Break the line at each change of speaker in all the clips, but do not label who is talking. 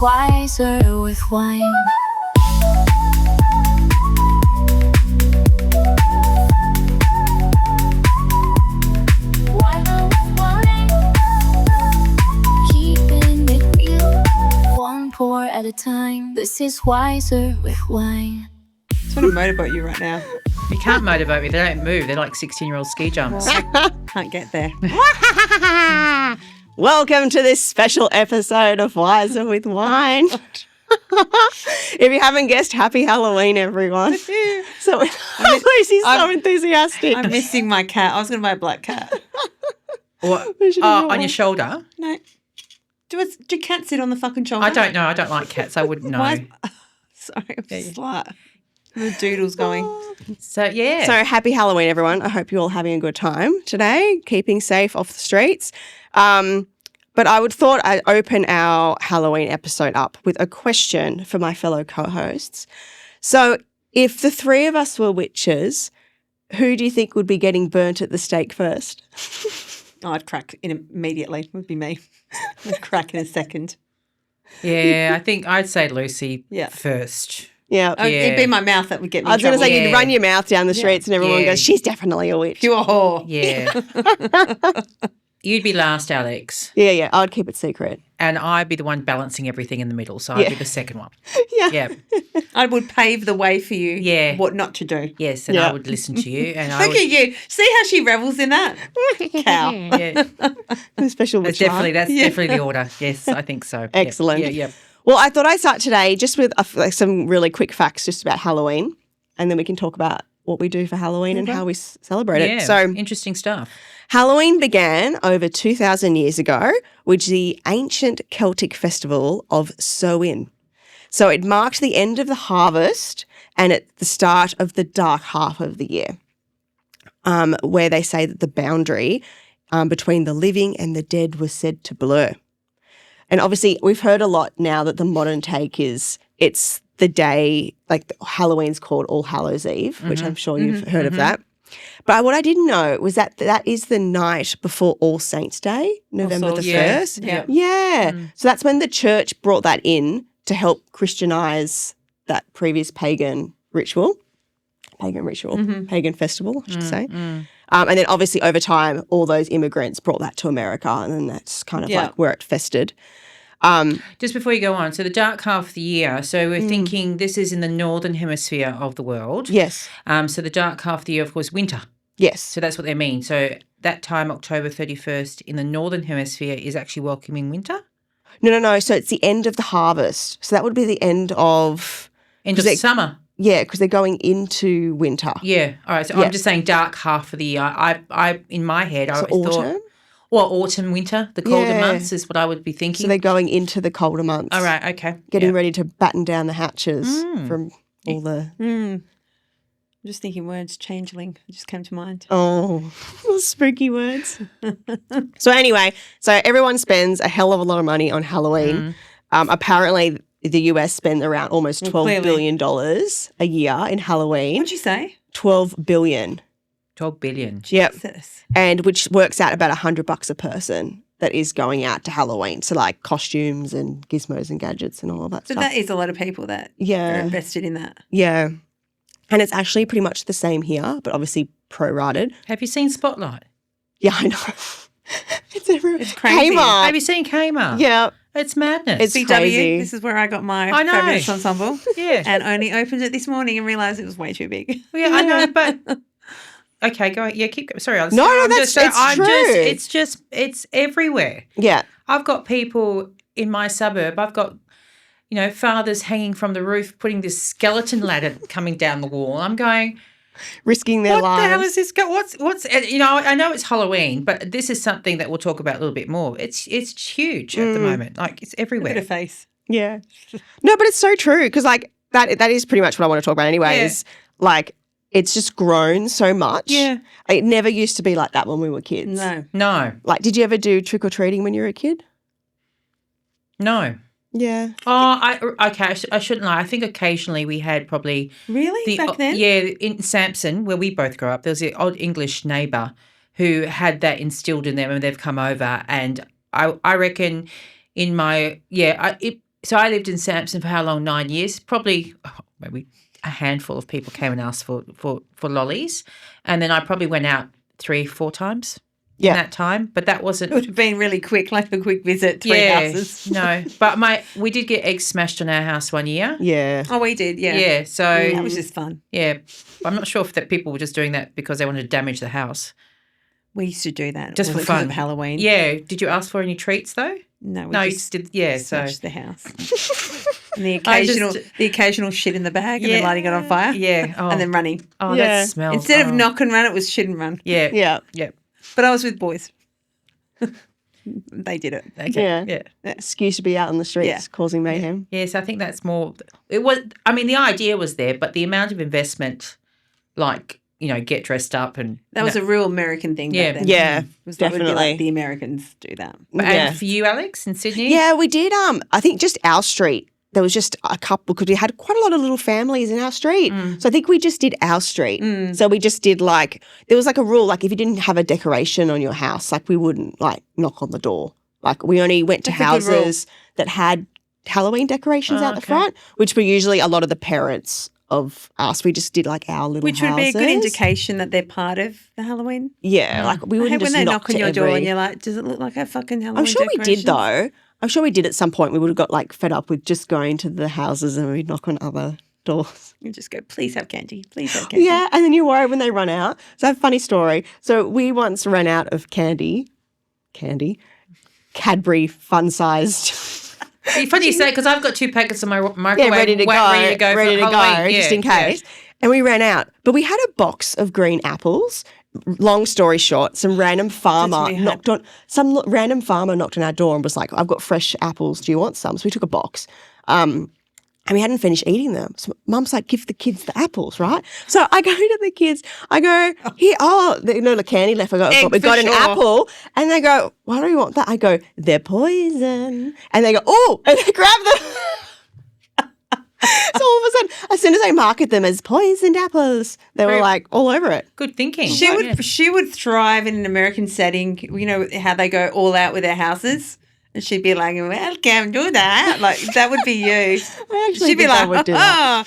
Wiser with wine. Wiser with wine. Keeping it real, one pour at a time. This is wiser with wine.
Just want to motorboat you right now.
You can't motivate me. They don't move. They're like 16-year-old ski jumps.
Can't get there.
Welcome to this special episode of Wiser with Wine. If you haven't guessed, happy Halloween, everyone. So Lucy's so enthusiastic.
I'm missing my cat. I was going to buy a black cat.
What?
We should have got
On
one.
your shoulder?
No. Do cats sit on the fucking shoulder?
I don't know. I don't like cats. I wouldn't know.
Why Sorry, I'm a slut. The doodle's going.
So, yeah.
So happy Halloween, everyone. I hope you're all having a good time today, keeping safe off the streets. But I thought I'd open our Halloween episode up with a question for my fellow co-hosts. So if the three of us were witches, who do you think would be getting burnt at the stake first?
I'd crack immediately. It would be me. I'd crack in a second.
Yeah, I think I'd say Lucy
Yeah.
first.
Yeah.
Oh, it'd be my mouth that would get me
I was
in
going to
trouble.
say,
Yeah.
you'd run your mouth down the streets and everyone
Yeah.
goes, she's definitely a witch.
Pure whore.
Yeah. You'd be last, Alex,
Yeah, I'd keep it secret.
and I'd be the one balancing everything in the middle, so I'd be the second one.
Yeah.
Yeah.
I would pave the way for you.
Yeah.
What not to do.
Yes, and
Yeah.
I would listen to you. And I
Look
would,
at you. See how she revels in that? Cow.
Yeah,
The special witch
that's
life.
definitely the order. Yes, I think so. Yep.
Excellent.
Yeah.
Well, I thought I'd start today just with some really quick facts just about Halloween, and then we can talk about what we do for Halloween and how we celebrate
Yeah.
it. So
interesting stuff.
Halloween began over 2,000 years ago with the ancient Celtic festival of Samhain. So it marked the end of the harvest and at the start of the dark half of the year, where they say that the boundary between the living and the dead was said to blur. And obviously we've heard a lot now that the modern take is it's the day, like Halloween's called All Hallows Eve, which I'm sure you've heard of that. But what I didn't know was that is the night before All Saints' Day, November the 1st.
Yeah.
Yeah. So that's when the church brought that in to help Christianize that previous pagan festival, I should say. And then obviously over time, all those immigrants brought that to America, and then that's kind of like where it festered.
Just before you go on, so the dark half of the year, so we're thinking this is in the northern hemisphere of the world.
Yes.
So the dark half of the year, of course, winter.
Yes.
So that's what they mean. So that time, October 31st, in the northern hemisphere is actually welcoming winter?
No. So it's the end of the harvest. So that would be the end of...
End of summer.
Yeah, because they're going into winter.
Yeah. All right. So I'm just saying dark half of the year. I in my head, I
So
always
autumn?
thought... Well, autumn, winter, the colder
Yeah.
months is what I would be thinking.
So they're going into the colder months.
All right. Okay.
Getting ready to batten down the hatches from all the...
I'm just thinking words, changeling. It just came to mind.
Oh, spooky words. So anyway, so everyone spends a hell of a lot of money on Halloween. Apparently, the US spends around almost $12 billion a year in Halloween.
What'd you say?
$12 billion.
12 billion.
Yep.
Jesus.
And which works out about $100 a person that is going out to Halloween. So like costumes and gizmos and gadgets and all of that
So
stuff.
that is a lot of people that are
Yeah.
invested in that.
Yeah. And it's actually pretty much the same here, but obviously prorated.
Have you seen Spotlight?
Yeah, I know. It's everywhere.
It's crazy.
Kmart.
Have you seen Kmart?
Yeah.
It's madness.
It's
CW,
crazy.
this is where I got my
I know.
fabulous ensemble.
Yeah.
And only opened it this morning and realised it was way too big.
Well, yeah, I know, but okay, go ahead. Yeah, keep. Sorry, I was.
No,
I'm
that's-
just,
it's
I'm
true.
It's everywhere.
Yeah.
I've got people in my suburb. I've got, fathers hanging from the roof, putting this skeleton ladder coming down the wall. I'm going,
Risking their
what
lives.
the hell is this? What's? I know it's Halloween, but this is something that we'll talk about a little bit more. It's huge at the moment. Like it's
Look at
everywhere.
her face.
Yeah. No, but it's so true because like that is pretty much what I want to talk about anyway
Yeah.
is like it's just grown so much.
Yeah.
It never used to be like that when we were kids.
No.
No,
Like, did you ever do trick-or-treating when you were a kid?
no.
Yeah.
Oh, I shouldn't lie. I think occasionally we had probably
Really? Back then?
Yeah, in Sampson, where we both grew up, there was an old English neighbour who had that instilled in them, and they've come over. And I reckon in my So I lived in Samson for how long? 9 years. Probably maybe a handful of people came and asked for lollies, and then I probably went out 3-4 times in that time. But that wasn't.
It would have been really quick, like a quick visit, 3 houses.
No, but we did get eggs smashed on our house one year.
Yeah.
Oh, we did, yeah.
Yeah, so
That was just fun.
yeah. I'm not sure if that people were just doing that because they wanted to damage the house.
We used to do that.
Just for
Was it 'cause
fun.
of Halloween.
Yeah. Did you ask for any treats though?
No, we
No, you
just
did. Yeah. So
smashed the house. And the occasional shit in the bag and then lighting it on fire.
yeah. Oh,
And then running.
oh,
Yeah.
that smells.
Instead of
oh.
knock and run, it was shit and run.
Yeah.
Yeah.
Yeah.
But I was with boys. They did it.
Okay.
Yeah.
Yeah.
Excuse to be out in the streets
Yeah.
causing mayhem.
Yes, I think that's more. It was. I mean, the idea was there, but the amount of investment, like get dressed up and
That was a real American thing
Yeah.
back then.
Yeah,
It was like, would be
definitely.
like the Americans do that.
And for you, Alex, in Sydney.
Yeah, we did. I think just our street. There was just a couple because we had quite a lot of little families in our street. So I think we just did our street. So we just did there was like a rule, like if you didn't have a decoration on your house, like we wouldn't like knock on the door. Like we only went to
That's a good rule.
houses that had Halloween decorations out the
okay.
front, which were usually a lot of the parents of us. We just did like our little
Which would be a good
houses.
indication that they're part of the Halloween.
Yeah, like we
I
wouldn't
hate when
just
they
knock
knock on
to
your door
every-
and you're like, does it look like a fucking Halloween
I'm sure we did
decorations?
though. I'm sure we did at some point. We would have got like fed up with just going to the houses and we'd knock on other doors.
You just go, please have candy. Please have candy.
Yeah, and then you worry when they run out. So I have a funny story. So we once ran out of Cadbury fun-sized.
It's funny you say because I've got 2 packets on my microwave.
ready to go,
ready to go, for Halloween.
just
Yeah,
in case. And we ran out. But we had a box of green apples. Long story short, some random farmer knocked on our door and was like, "I've got fresh apples. Do you want some?" So we took a box. And we hadn't finished eating them. So Mum's like, give the kids the apples, right? So I go to the kids. I go, here, the candy left. I go,
Egg
we've got
for
an
sure.
apple. And they go, why do you want that? I go, they're poison. And they go, oh, and they grab them. So all of a sudden, as soon as I market them as poisoned apples, they were like all over it.
Good thinking.
She would thrive in an American setting. You know how they go all out with their houses? And she'd be like, welcome, do that. Like, that would be you.
I actually
She'd be
think I
like,
would do that.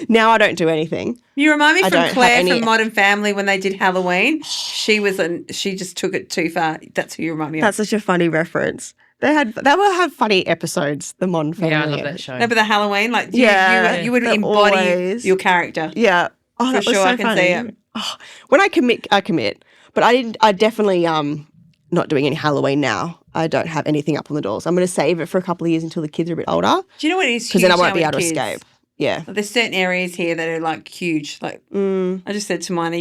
Now I don't do anything.
You remind me
I don't
from
have
Claire
any-
from Modern Family when they did Halloween. She just took it too far. That's who you remind me of.
That's such a funny reference. They will have funny episodes, the Modern Family.
Yeah, I love that show.
No, but the Halloween, like you would
they're
embody
always-
your character.
Yeah. Oh,
For
that was
sure,
so
I can
funny.
see it.
Oh, when I commit, I commit. But I definitely not doing any Halloween now. I don't have anything up on the doors. I'm going to save it for a couple of years until the kids are a bit older
Do you know what is huge?
because then I won't
now
be able
with
to
kids?
escape. Yeah.
There's certain areas here that are like huge. Like I just said to mine,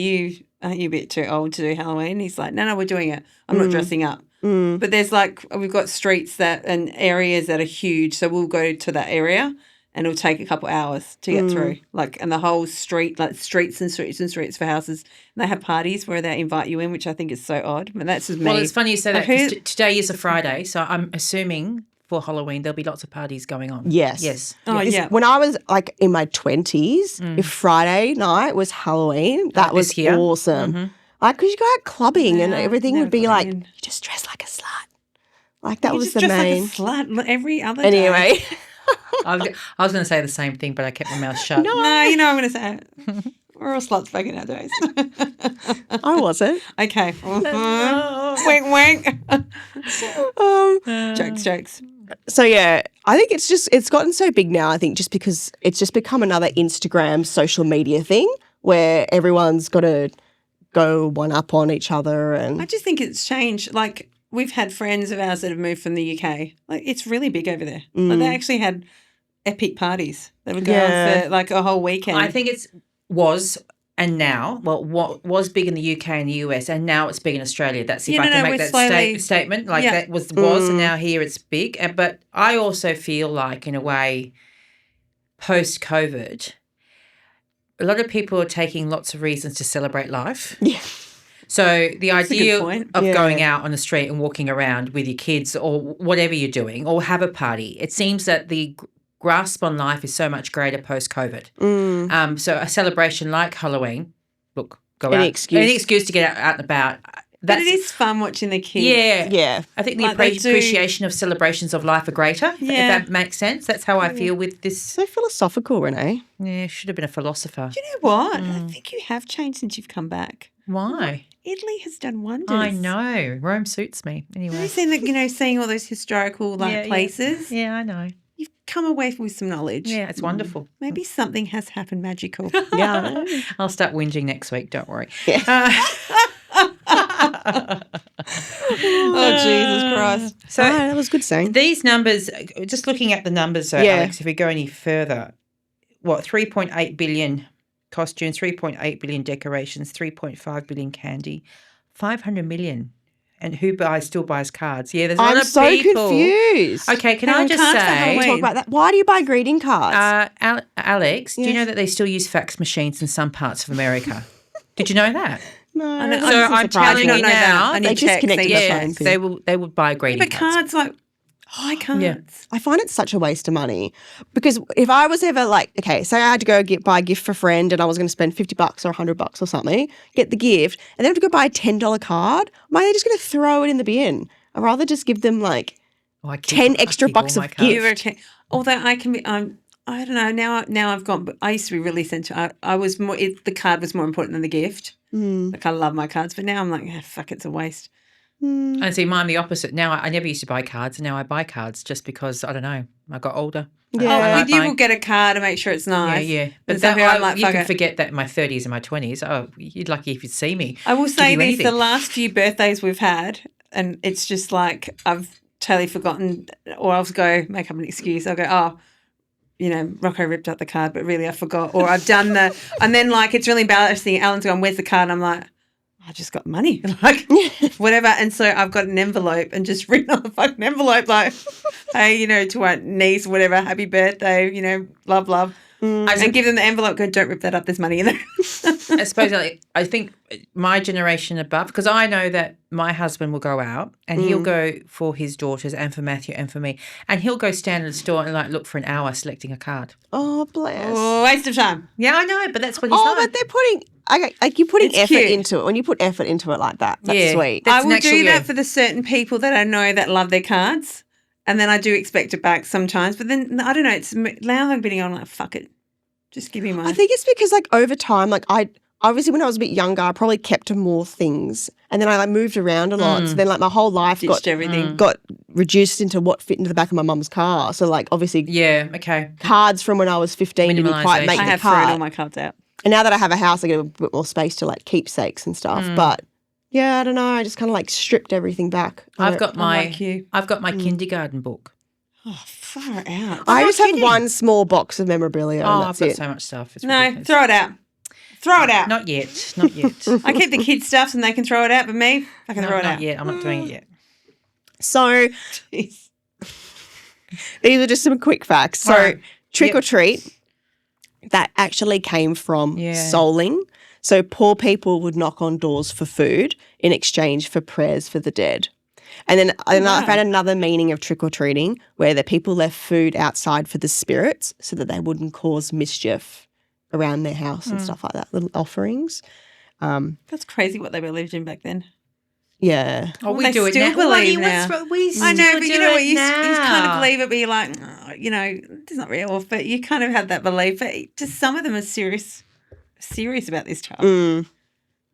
aren't you a bit too old to do Halloween? He's like, no, we're doing it. I'm not dressing up. But there's we've got streets and areas that are huge. So we'll go to that area and it'll take a couple hours to get through. And the whole street, like streets and streets and streets for houses. And they have parties where they invite you in, which I think is so odd. But that's just me.
Well, it's funny you say that
Like,
'cause today is a Friday, so I'm assuming for Halloween there'll be lots of parties going on.
Yes.
Yes.
Oh, yeah.
When I was like in my 20s, if Friday night was Halloween, that was
this year?
awesome. Like, because you go out clubbing and
Yeah,
everything
never
would be
got
like,
in.
you just dress like a slut. Like, that
You
was
just
the
dress
main.
like a slut every other day.
Anyway.
I was going to say the same thing, but I kept my mouth shut.
No, you know I'm going to say it. We're all sluts back in our days.
I wasn't.
Okay. Wink, wink. Jokes.
So yeah, I think it's gotten so big now, I think, just because it's just become another Instagram social media thing where everyone's got to go one up on each other
I
and
just think it's changed. Like, we've had friends of ours that have moved from the UK. Like, it's really big over there. Like, they actually had epic parties. They would go on for like a whole weekend.
I think was what was big in the UK and the US, and now it's big in Australia. That's if
Yeah,
I
no,
can
no,
make
we're
that
slowly-
statement. Like
Yeah.
that was, and now here it's big. But I also feel like, in a way, post-COVID, a lot of people are taking lots of reasons to celebrate life.
yeah.
So the
a good
idea
point.
of
Yeah.
going out on the street and walking around with your kids or whatever you're doing, or have a party, it seems that the grasp on life is so much greater post-COVID. So a celebration like Halloween, look, go
Any
out.
excuse.
Any excuse to get out and about.
But it is fun watching the kids.
Yeah.
Yeah.
I think the
Like they do-
appreciation of celebrations of life are greater, if
Yeah.
that makes sense. That's how I feel with this.
So philosophical, Renee.
Yeah, should have been a philosopher.
Do you know what? I think you have changed since you've come back.
Why?
Italy has done wonders.
I know. Rome suits me.
Have you
Anyway.
seen that? Seeing all those historical places.
Yeah, I know.
You've come away with some knowledge.
Yeah, it's wonderful.
Maybe something has happened magical.
Yeah.
I'll start whinging next week. Don't worry.
Oh, Jesus Christ.
So
that was good saying.
these numbers, just looking at the numbers,
Yeah.
Alex, if we go any further, 3.8 billion costumes, 3.8 billion decorations, 3.5 billion candy, 500 million. And who still buys cards? Yeah, there's a lot
I'm
of
so
people.
confused.
Okay, can I
Hang on,
just
cards for
say,
Halloween.
Talk about that. Why do you buy greeting cards?
Alex, do you
Yes.
know that they still use fax machines in some parts of America? Did you know that?
no.
I know-
So
Doesn't
I'm
surprise
telling
me.
you
Not know that.
now,
I need
They
to check,
disconnected
see.
the
yes,
phone thing.
they would buy greeting
But
cards.
cards, like, I can't.
Yeah.
I find it such a waste of money because if I was ever like, okay, say I had to go buy a gift for a friend and I was going to spend $50 or $100 or something, get the gift, and then have to go buy a $10 card, am I just going to throw it in the bin? I'd rather just give them like
Oh, I keep-
10
I
extra
keep all
bucks
my
of
cards.
You okay? Although I can be, I don't know. Now I've gone. But I used to be really sentimental. I was more. The card was more important than the gift. Like I love my cards, but now I'm like, fuck, it's a waste.
And see, mine the opposite. Now I never used to buy cards, and now I buy cards just because I don't know. I got older.
Yeah.
I
Oh,
like
with you,
buying-
we'll get a card and make sure it's nice.
Yeah.
And
But
so
that,
here I'm like,
you
fuck
can
it.
forget that in my 30s and my 20s. Oh, you're lucky if you'd see me.
I will say
you
this:
anything.
the last few birthdays we've had, and it's just like I've totally forgotten, or I'll go make up an excuse. I'll go, Rocco ripped up the card, but really I forgot, or I've done and then like it's really embarrassing. Alan's gone, "Where's the card?" And I'm like, I just got money, like whatever. And so I've got an envelope and just written on the fucking envelope like, hey, to our niece, whatever, happy birthday, love. And give them the envelope. Go, don't rip that up. There's money in there.
I suppose I think my generation above, because I know that my husband will go out and he'll go for his daughters and for Matthew and for me, and he'll go stand in the store and like look for an hour selecting a card.
oh, bless.
Oh, waste of time.
Yeah, I know, but that's what he's
Oh,
like.
but they're putting you're putting
It's
effort
cute.
into it. When you put effort into it like that, that's
Yeah.
sweet.
That's
I will
an actual-
do that
yeah.
for the certain people that I know that love their cards, and then I do expect it back sometimes. But then I don't know. It's now I'm being on like fuck it, just give me mine.
I think it's because like over time, like I obviously when I was a bit younger, I probably kept more things, and then I like moved around a lot. So then like my whole life
ditched everything.
got reduced into what fit into the back of my mum's car. So like obviously
Yeah, okay.
cards from when I was 15 didn't quite make
Minimalisation.
I
the
have thrown
cut.
all my cards out.
And now that I have a house, I get a bit more space to like keepsakes and stuff. But yeah, I don't know. I just kind of like stripped everything back.
I've got my
like you.
I've got my kindergarten book.
Oh, far out.
I
I'm
just
not
have
kidding.
one small box of memorabilia
Oh,
and
I've
that's
got
it.
so much stuff. It's
No,
ridiculous.
throw it out. Throw it out.
Not yet. Not yet.
I keep the kids' stuff and they can throw it out, but me, I can
No,
throw it
not
out.
yet. I'm not doing it yet.
So
Jeez.
these are just some quick facts. So
All right.
trick
Yep.
or treat, that actually came from
Yeah.
souling. So poor people would knock on doors for food in exchange for prayers for the dead. And then I found another meaning of trick or treating where the people left food outside for the spirits so that they wouldn't cause mischief around their house and stuff like that, little offerings.
That's crazy what they believed in back then.
Yeah.
Oh, we
they
do it
still
now.
believe
Bloody,
now.
We
I know,
still
but
do
you know what?
it
You kind of
now.
believe it, but you're like, oh, it's not real. But you kind of have that belief. But just some of them are serious about this stuff.
Mm.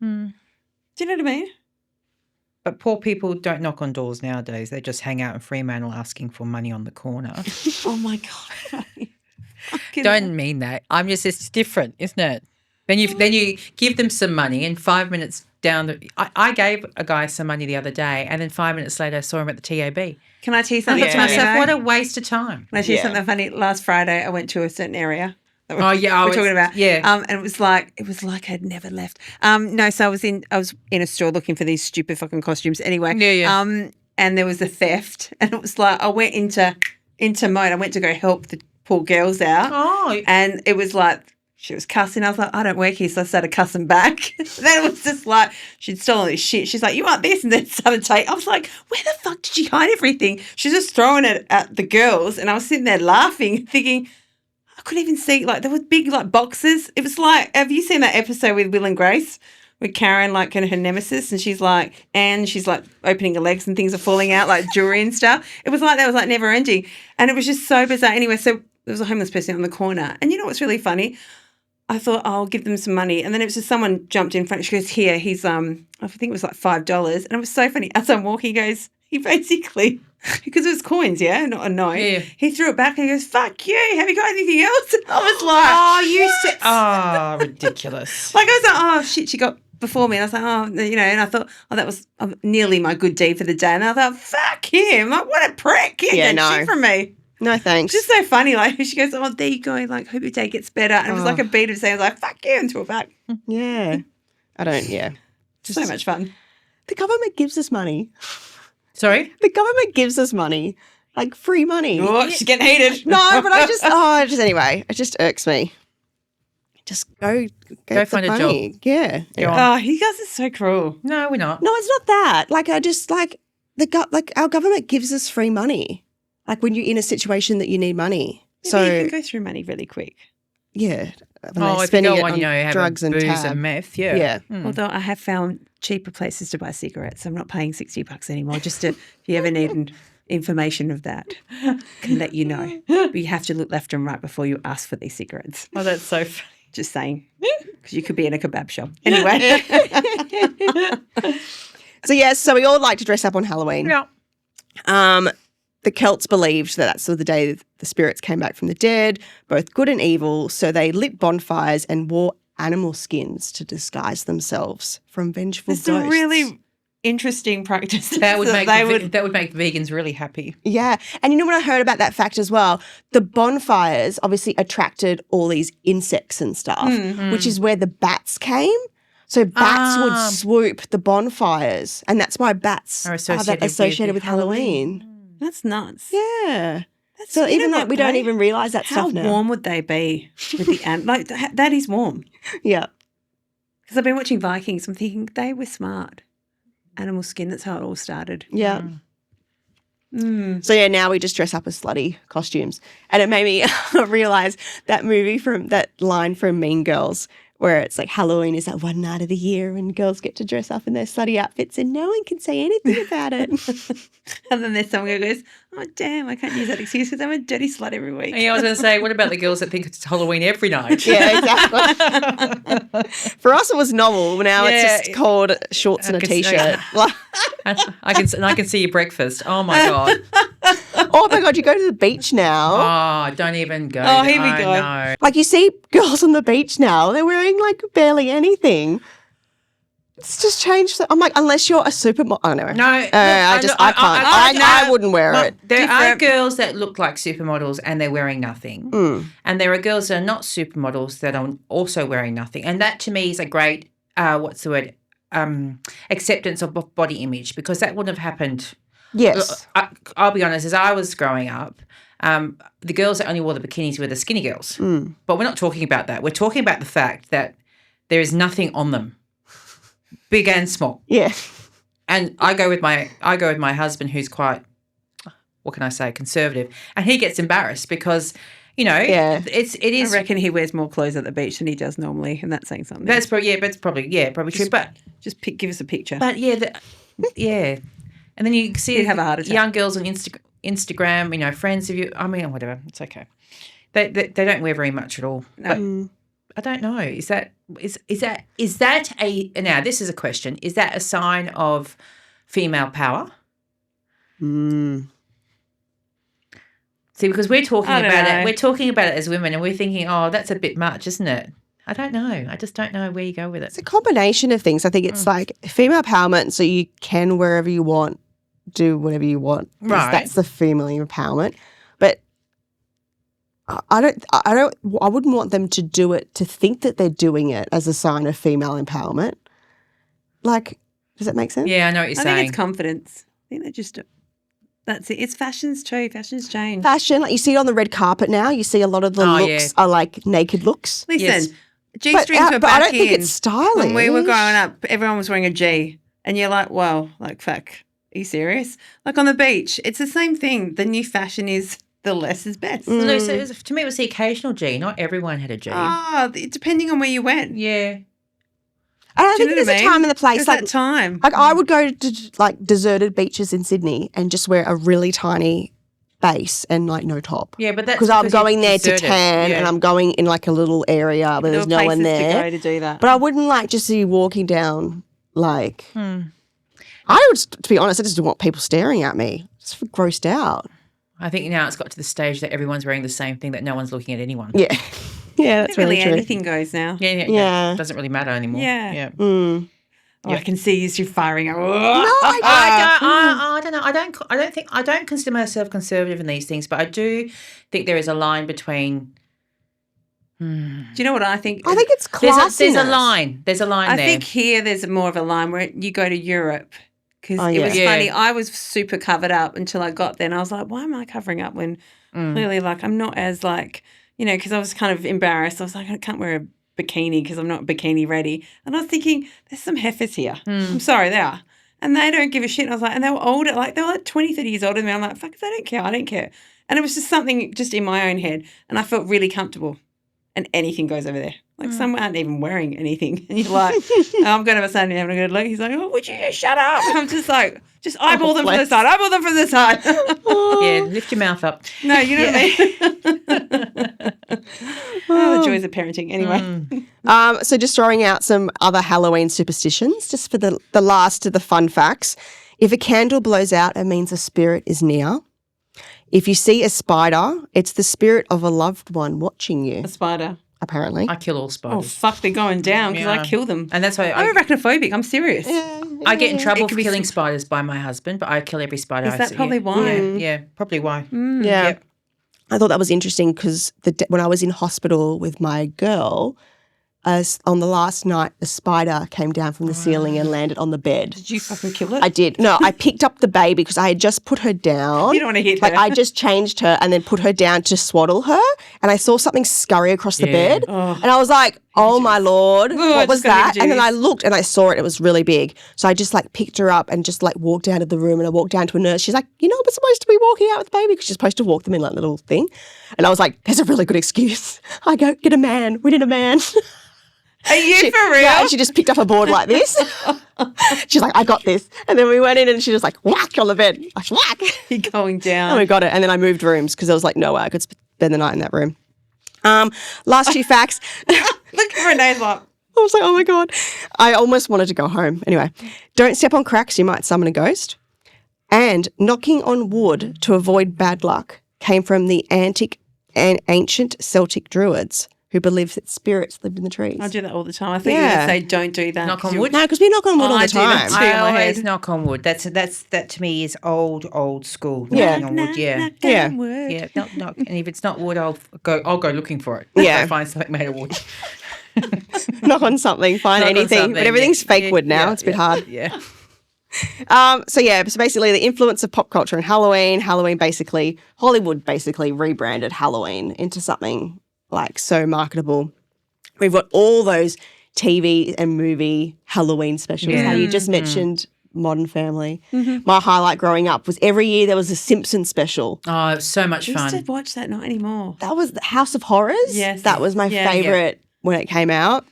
Mm.
Do you know what I mean?
But poor people don't knock on doors nowadays. They just hang out in Fremantle asking for money on the corner.
Oh my god! Fucking
Don't mean that. I'm just, it's different, isn't it? Then you give them some money and 5 minutes down I gave a guy some money the other day and then 5 minutes later I saw him at the TAB.
Can I tell you
I
something
thought to
funny?
myself,
though?
what a waste of time.
Can I tell you
Yeah.
something funny? Last Friday, I went to a certain area. That
Oh, yeah,
we're talking about.
yeah.
And it was like I'd never left. No, so I was in a store looking for these stupid fucking costumes. Anyway,
Yeah.
and there was a theft, and it was like I went into mode. I went to go help the poor girls out,
Oh,
and it was like she was cussing. I was like, I don't work here, so I started cussing back. Then it was just like she'd stolen this shit. She's like, you want this, and then started taking. I was like, where the fuck did she hide everything? She's just throwing it at the girls, and I was sitting there laughing, thinking. I couldn't even see, like, there was big, like, boxes. It was like, have you seen that episode with Will and Grace with Karen, like, and her nemesis, and she's like opening her legs and things are falling out, like jewelry and stuff. It was like that was like never ending, and it was just so bizarre. Anyway, so there was a homeless person on the corner, and you know what's really funny? I thought, I'll give them some money, and then it was just someone jumped in front. She goes, "Here, he's I think it was like $5," and it was so funny. As I'm walking, he basically. Because it was coins, yeah, not a note.
Yeah.
He threw it back and he goes, "Fuck you, have you got anything else?" And I was like,
Oh, you said, oh, ridiculous.
like, I was like, "Oh, shit, she got before me." And I was like, "Oh," you know, and I thought, "Oh, that was nearly my good deed for the day." And I thought, "Fuck him, like, what a prick. He
Yeah,
did
no.
shit from me."
No, thanks.
Just so funny. Like, she goes, "Oh, there you go. Like, hope your day gets better." And it was like a beat of saying, I was like, "Fuck you," and threw it back.
Yeah.
So much fun.
The government gives us money.
Sorry?
The government gives us money, like free money.
Oh, she's getting heated.
No, but anyway, it just irks me. Just go
find a
money.
job.
Yeah.
Go on.
Oh, you guys are so cruel.
No, we're not.
No, it's not that. Like I just like our government gives us free money. Like when you're in a situation that you need money.
Yeah,
So
but you can go through money really quick.
yeah. When
Oh,
they're
if you
spending
go
it
on, you know, have
drugs and
booze
tab.
and meth, yeah.
Yeah.
Mm.
Although I have found cheaper places to buy cigarettes. I'm not paying $60 anymore. Just to, if you ever need information of that, I can let you know. But you have to look left and right before you ask for these cigarettes.
Oh, that's so funny.
Just saying. Because you could be in a kebab shop. Anyway.
So we all like to dress up on Halloween.
Yeah.
The Celts believed that that's the day that the spirits came back from the dead, both good and evil. So they lit bonfires and wore animal skins to disguise themselves from vengeful
It's
ghosts.
a really interesting practice.
That would
So
make
they
that would make vegans really happy.
Yeah. And you know what I heard about that fact as well? The bonfires obviously attracted all these insects and stuff, which is where the bats came. So bats would swoop the bonfires, and that's why bats
Are
are
associated
with
with
Halloween.
That's nuts.
Yeah.
That's,
So
you
even
know
like
what,
we don't
though?
even realise that
How
stuff now.
warm would they be with the like that is warm.
Yeah.
Because I've been watching Vikings. I'm thinking they were smart. Animal skin. That's how it all started.
Yeah.
Mm.
So yeah, now we just dress up as slutty costumes. And it made me realise that line from Mean Girls where it's like Halloween is that one night of the year when girls get to dress up in their slutty outfits and no one can say anything about it.
And then there's someone who goes, "Oh, damn, I can't use that excuse because I'm a dirty slut every week."
Yeah, I was going to say, what about the girls that think it's Halloween every night?
Yeah, exactly. For us, it was novel. Now
Yeah.
it's just called shorts and a
can see-
t-shirt.
I can see your breakfast. Oh my god!
Oh my God, you go to the beach now.
Oh, don't even go.
Oh, here we
I
go.
know.
Like you see girls on the beach now, they're wearing like barely anything. It's just changed. I'm like, unless you're a supermodel. Oh, no.
No,
I can't. I wouldn't wear it.
There are girls that look like supermodels and they're wearing nothing. And there are girls that are not supermodels that are also wearing nothing. And that to me is a great, acceptance of body image, because that wouldn't have happened.
Yes.
I'll be honest, as I was growing up, the girls that only wore the bikinis were the skinny girls. But we're not talking about that. We're talking about the fact that there is nothing on them, big and small.
Yeah.
And I go with my husband, who's quite, what can I say, conservative, and he gets embarrassed because, you know,
Yeah.
it is.
I reckon he wears more clothes at the beach than he does normally, and that's saying something.
That's probably true. But
give us a picture.
yeah. And then you see
He'd have a heart attack.
young girls on Instagram, you know, friends of you. I mean, whatever. It's okay. They don't wear very much at all.
No.
But I don't know. Is that a now? This is a question. Is that a sign of female power? See, because we're talking
I don't
about
know.
it. We're talking about it as women, and we're thinking, oh, that's a bit much, isn't it? I don't know. I just don't know where you go with it.
It's a combination of things. I think it's like female empowerment, so you can wherever you want, do whatever you want.
Right.
That's the female empowerment. But I wouldn't want them to do it to think that they're doing it as a sign of female empowerment. Like, does that make sense?
Yeah, I know what you're
I
saying.
think it's confidence. I think they're just. That's it. It's fashions too. Fashions change.
Fashion, like you see it on the red carpet now. You see a lot of the looks
yeah.
are like naked looks.
Listen,
Yes.
G-strings were
but I
back
don't think
in.
it's stylish.
When we were growing up, everyone was wearing a G. And you're like, well, like, fuck, are you serious? Like on the beach, it's the same thing. The new fashion is the less is best.
No, so to me, it was the occasional G. Not everyone had a G.
Depending on where you went.
Yeah.
And I
Do you
think
know
there's
what I
a
mean?
time and a place.
There's
Like,
that time.
like I would go to like deserted beaches in Sydney and just wear a really tiny base and like no top.
Yeah, but that's
Because I'm
you're
going there to
deserted.
tan and I'm going in like a little area where
There
there's
were
no one
places to
there.
go to do that.
But I wouldn't like just be walking down like. I would, to be honest, I just don't want people staring at me. Just grossed out.
I think now it's got to the stage that everyone's wearing the same thing that no one's looking at anyone.
Yeah, yeah, that's really true.
Anything goes now.
Yeah. It doesn't really matter anymore.
Yeah.
Yeah.
Oh, I can see you firing up.
No, I don't.
I don't know. I don't consider myself conservative in these things, but I do think there is a line between.
Do you know what I think?
I think it's classiness.
There's a line. There's a line there.
I think here there's more of a line where you go to Europe because
Oh,
it
yeah.
was
Yeah.
funny. I was super covered up until I got there and I was like, why am I covering up when clearly like I'm not as like, because I was kind of embarrassed. I was like, I can't wear a bikini because I'm not bikini ready. And I was thinking, there's some heifers here. I'm sorry, they are. And they don't give a shit. And I was like, and they were older, like they were like 20, 30 years older than me. I'm like, fuck, if they don't care, I don't care. And it was just something just in my own head. And I felt really comfortable. And anything goes over there. Like some aren't even wearing anything. And you're like, I'm going to have a son having a good look. He's like, oh, would you just shut up? And I'm just like, just eyeball them from the
bless.
side. Eyeball them from the side.
Yeah, lift your mouth up.
No, you know what I mean? Oh, the joys of parenting. Anyway.
So just throwing out some other Halloween superstitions, just for the last of the fun facts. If a candle blows out, it means a spirit is near. If you see a spider, it's the spirit of a loved one watching you,
A spider.
apparently.
I kill all
Oh,
spiders.
fuck, they're going down because
Yeah.
I kill them.
And that's why
I'm arachnophobic. I'm serious.
I get in trouble
It
for
could be
killing spiders by my husband, but I kill every spider
Is
I
that
see.
probably why?
Yeah, probably why.
Yeah.
Yep.
I thought that was interesting because when I was in hospital with my girl, on the last night, a spider came down from the ceiling and landed on the bed.
Did you fucking kill it?
I did. No, I picked up the baby because I had just put her down.
You don't want to hit
Like
her.
I just changed her and then put her down to swaddle her, and I saw something scurry across the
Yeah.
bed, and I was like, "Oh my lord, what was
just got
that?" And then I
heebie-jeebies.
looked and I saw it. It was really big, so I just like picked her up and just like walked out of the room. And I walked down to a nurse. She's like, "You know, we're supposed to be walking out with the baby because you're supposed to walk them in like little thing." And I was like, "There's a really good excuse." I go, "Get a man. We need a man."
Are you for real?
Yeah, and she just picked up a board like this. She's like, "I got this." And then we went in and she just like whack on the bed. Like, whack.
You're going down.
And we got it. And then I moved rooms because there was like no way I could spend the night in that room. Last few facts.
Look at Renee's like,
I was like, oh my God. I almost wanted to go home. Anyway, don't step on cracks. You might summon a ghost. And knocking on wood to avoid bad luck came from the ancient Celtic druids who believed that spirits lived in the trees.
I do that all the time. I think you were
Yeah.
going to say don't do that.
Knock
'cause
on
you-
wood?
No, because we knock on wood
Oh,
all
I
the
do that
time.
too.
I
in my
always
head.
knock on wood. That to me is old school.
Yeah.
Knocking on wood. Yeah.
Knock
Yeah.
on wood.
Yeah, knock. And if it's not wood, I'll go looking for it.
Yeah.
I'll find something made of wood.
Knock on something, find
Knock on
anything.
something,
But everything's
yeah.
fake wood now.
Yeah,
It's a bit
yeah,
hard.
Yeah.
So basically the influence of pop culture and Halloween Hollywood basically rebranded Halloween into something like so marketable. We've got all those TV and movie Halloween specials.
Yeah.
How you just mentioned Modern Family. My highlight growing up was every year there was a Simpsons special.
Oh, it was so much
I used
fun.
to watch that not anymore.
That was the House of Horrors.
Yes.
That was my
Yeah.
favorite when it came out.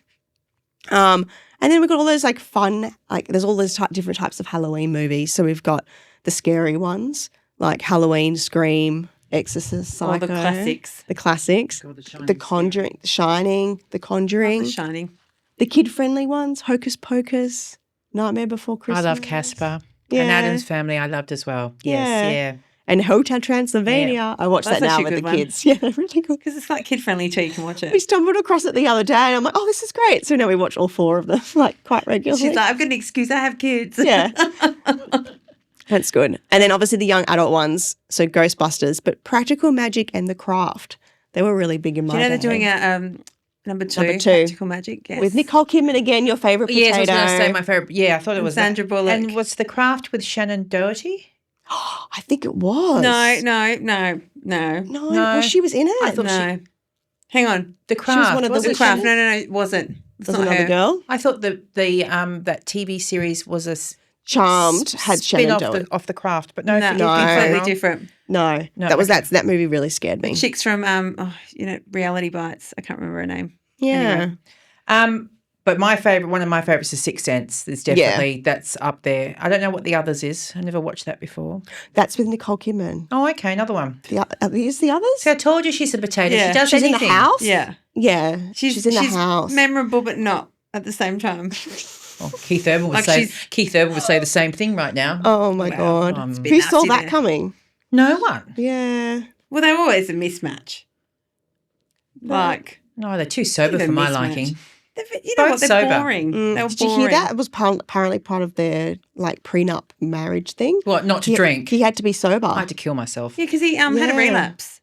And then we've got all those like fun, like there's all those different types of Halloween movies. So we've got the scary ones like Halloween, Scream, Exorcist, Psycho.
All the classics.
The classics.
God, The Shining
The Conjuring, The Shining, The Conjuring.
The Shining.
The kid-friendly ones, Hocus Pocus, Nightmare Before
I
Christmas.
love Casper.
Yeah.
And Adam's Family I loved as well.
Yeah.
Yes, yeah.
And Hotel Transylvania. I watch
That's
that now
actually
with
a
the
good one.
kids. Yeah, they're really good.
Because it's like kid friendly too. You can watch
We
it.
stumbled across it the other day and I'm like, oh, this is great. So now we watch all 4 of them, like quite regularly.
She's like, I've got an excuse. I have kids.
Yeah. That's good. And then obviously the young adult ones, so Ghostbusters, but Practical Magic and The Craft. They were really big in my
Do you know they're
day.
doing a number two,
Number 2.
Practical Magic? Yes.
With Nicole Kidman again, your favourite potato.
Yes, I was going to say my favourite. Yeah, I thought it
And
was
Sandra Bullock.
And was The Craft with Shannon Doherty?
I think it was.
No.
Well, she was in it.
I thought
No. Hang on.
The Craft.
one of
was
the
The
it
Craft.
Shannon?
No, it wasn't. It's
was
not
another
her.
girl.
I thought the that TV series was a
Charmed had Shannon
spin-off
Doherty.
off the Craft, but no,
No,
forgive me if I'm
completely
wrong.
different.
No,
No,
that movie really scared me.
Chicks from Reality Bites. I can't remember her name.
Yeah.
Anyway.
But one of my favourites is Sixth Sense. It's definitely, that's up there. I don't know what the others is. I never watched that before.
That's with Nicole Kidman.
Oh, okay, another one.
Is the others?
So I told you she's a potato.
Yeah.
She does
She's
anything.
in the house?
Yeah.
Yeah. She's in the house.
Memorable, but not at the same time.
Oh, Keith Urban would say the same thing right now.
Oh, my God.
It's a bit
Who saw
nasty
that
there.
coming?
No one.
Yeah.
Well, they're always a mismatch. Like,
No, they're too sober
Even
for my
mismatch.
liking.
you know
Both
what? They're
sober.
boring. They were
Did you hear
boring.
that? It was apparently part of their like prenup marriage thing.
What, not to drink?
He had to be sober.
I had to kill myself.
Yeah, because he had a
Yeah.
relapse.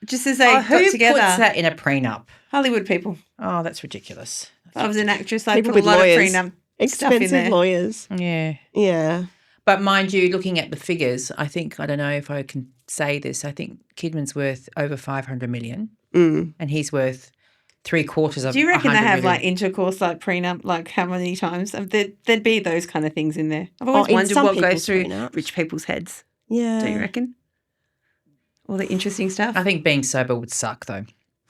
Just as they
Who
got together.
puts that in a prenup?
Hollywood people.
Oh, that's ridiculous.
If I was an actress, I'd
People
put a
with
lot
lawyers.
of prenup stuff in
Expensive
there.
lawyers.
Yeah.
Yeah.
But mind you, looking at the figures, I don't know if I can say this, I think Kidman's worth over 500 million and he's worth 3/4 of
Do you reckon they
100
have
million.
like intercourse, like prenup, like how many times? There'd be those kind of things in there. I've
Oh,
always
in
wondered
some
what goes
people's
through
prenups.
rich people's heads.
Yeah.
Do you reckon? All the interesting stuff.
I think being sober would suck though,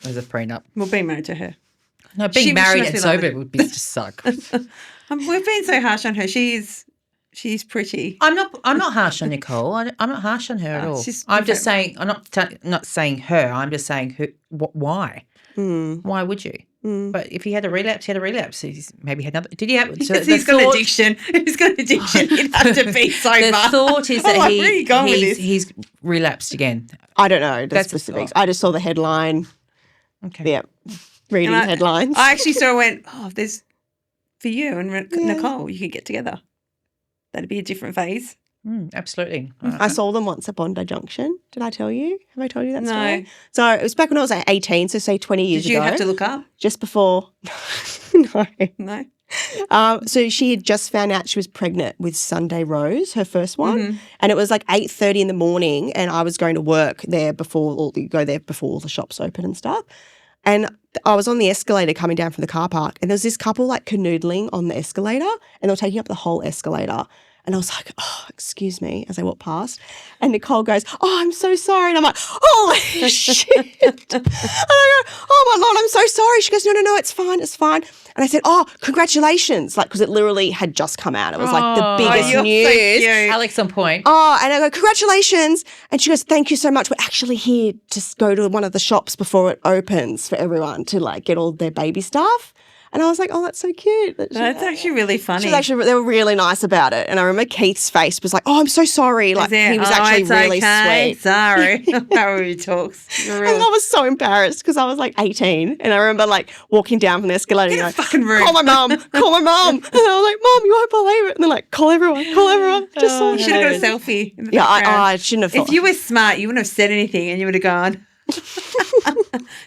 as a prenup.
We'll be married to her.
No, being
She
married
must
and
be
sober
lovely.
would be just suck.
We've been so harsh on her. She's pretty.
I'm not harsh on Nicole. I'm not harsh on her at all.
she's
I'm just
different.
saying. I'm not saying her. I'm just saying who. Why? Why would you? But if he had a relapse, he had a relapse. He's maybe had another. Did he have? So
Because
the
he's got
thought-
addiction. He's got addiction. He'd have to be sober.
The thought is
I'm
that
like, where are you going with this?
he's relapsed again.
I don't know the
That's
specifics. I just saw the headline.
Okay.
Yeah. Reading
And
headlines.
I actually sort of went, oh, there's for you and Nicole, you could get together. That'd be a different phase.
Absolutely.
I saw them once at Bondi Junction. Did I tell you? Have I told you that
No.
story? So it was back when I was like 18, so say 20 years
Did you
ago.
have to look up?
Just before. No.
No.
So she had just found out she was pregnant with Sunday Rose, her first one,
Mm-hmm.
and it was like 8:30 in the morning, and I was going to work there before all the shops open and stuff. And I was on the escalator coming down from the car park, and there was this couple like canoodling on the escalator, and they were taking up the whole escalator. And I was like, oh, excuse me, as I walked past. And Nicole goes, oh, I'm so sorry. And I'm like, holy shit. And I go, oh, my Lord, I'm so sorry. She goes, no, it's fine, it's fine. And I said, oh, congratulations. Like, because it literally had just come out. It was like the biggest
you're so
news.
cute.
Alex on point.
Oh, and I go, congratulations. And she goes, thank you so much. We're actually here to go to one of the shops before it opens for everyone to like get all their baby stuff. And I was like, oh, that's so cute.
That's actually really funny.
They were really nice about it. And I remember Keith's face was like, oh, I'm so sorry. Like, he was actually
it's
really
okay.
sweet.
Sorry. How he talks. You're
And I
real.
was so embarrassed because I was like 18. And I remember like walking down from the escalator.
Get a
and going,
fucking room.
call my mum. And I was like, Mum, you won't believe it. And they're like, call everyone. Just so
You should have got a selfie. In the
Yeah,
background.
I shouldn't have thought.
If you were smart, you wouldn't have said anything and you would have gone,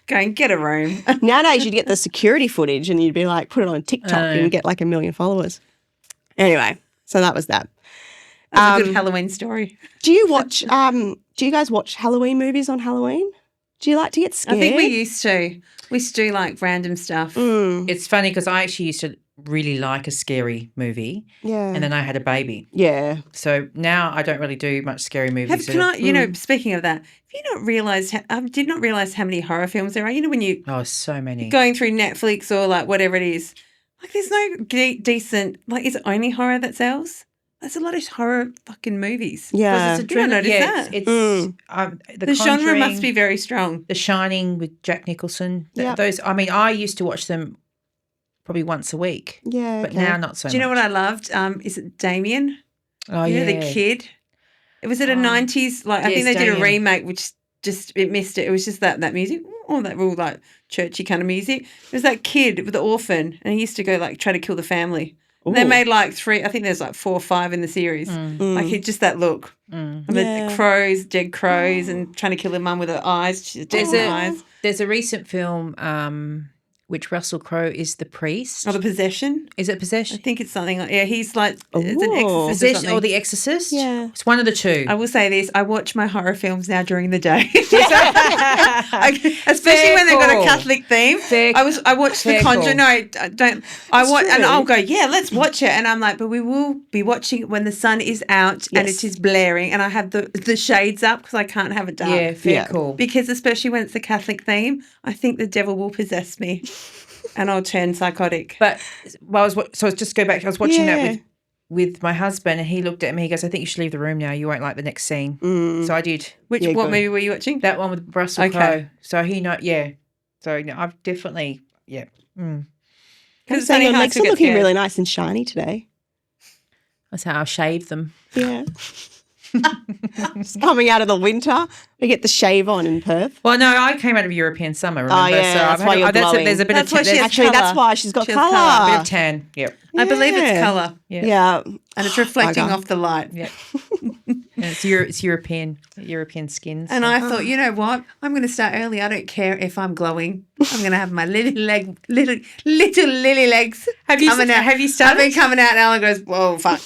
go and get a room.
Nowadays, you'd get the security footage and you'd be like, put it on TikTok and get like 1 million followers. Anyway, so that was that.
That's a good Halloween story.
Do you watch? Do you guys watch Halloween movies on Halloween? Do you like to get scared?
I think we used to. We used to do like random stuff.
It's funny because I actually used to really like a scary movie.
Yeah.
And then I had a baby.
Yeah.
So now I don't really do much scary movies.
Can I, speaking of that, have you not realised, I did not realise how many horror films there are. You know, when you
Oh, so many.
going through Netflix or like whatever it is, like there's no decent, like is it only horror that sells? There's a lot of horror fucking movies.
Yeah.
Because it's
You don't notice
yeah,
that.
it's
The genre
Conjuring,
must be very strong.
The Shining with Jack Nicholson.
Yep.
Those. I mean, I used to watch them probably once a week,
Yeah.
but
okay.
now not so much.
Do you know what I loved? Is it Damien?
Oh,
You
yeah.
know, the kid? It was at a 90s, like I think
yes,
they did a
Damien.
remake, which just, it missed it. It was just that music, all that real like churchy kind of music. It was that kid with the orphan and he used to go like try to kill the family. And they
Ooh.
made like 3, I think there's like 4 or 5 in the series. Like just that look. And the
Yeah.
crows, dead crows and trying to kill her mum with her eyes. She's dead in her eyes.
There's a recent film which Russell Crowe is the priest.
Oh, the possession?
Is it
I
Possession?
think it's something like, yeah, he's like, it's an
Ooh.
exorcist or
Possession
something.
or The Exorcist?
Yeah.
It's one of the two.
I will say this, I watch my horror films now during the day. Especially when they've got
call.
a Catholic theme. I watch The
fair
Conjuring.
call.
No, I don't. I watch and
true.
I'll go, yeah, let's watch it. And I'm like, but we will be watching it when the sun is out and
Yes.
it is blaring and I have the shades up because I can't have it dark.
Yeah, fair
Yeah.
call.
Because especially when it's a Catholic theme, I think the devil will possess me. and I'll turn psychotic.
But so just go back. I was watching
Yeah.
that with my husband, and he looked at me. He goes, "I think you should leave the room now. You won't like the next scene." So I did.
What
good.
movie were you watching?
That one with Russell
Okay.
Crowe. So So I've definitely
Because
So your legs are looking really nice and shiny today.
That's how I shave them.
Yeah. Just coming out of the winter, we get the shave on in Perth.
Well, no, I came out of European summer. Remember?
yeah, that's why you're glowing.
There's a bit
That's
of
why she has
Actually,
colour.
that's why she's got
She has
a bit
colour.
of tan. Yep.
I believe it's
Yeah.
colour,
Yeah.
and it's reflecting
Bugger.
off the light.
Yep. And it's European skins.
And I thought, you know what? I'm going to start early. I don't care if I'm glowing. I'm going to have my little lily legs.
Have you
coming out.
have you
I've
started?
been coming out, and Alan goes, "Whoa, fuck!"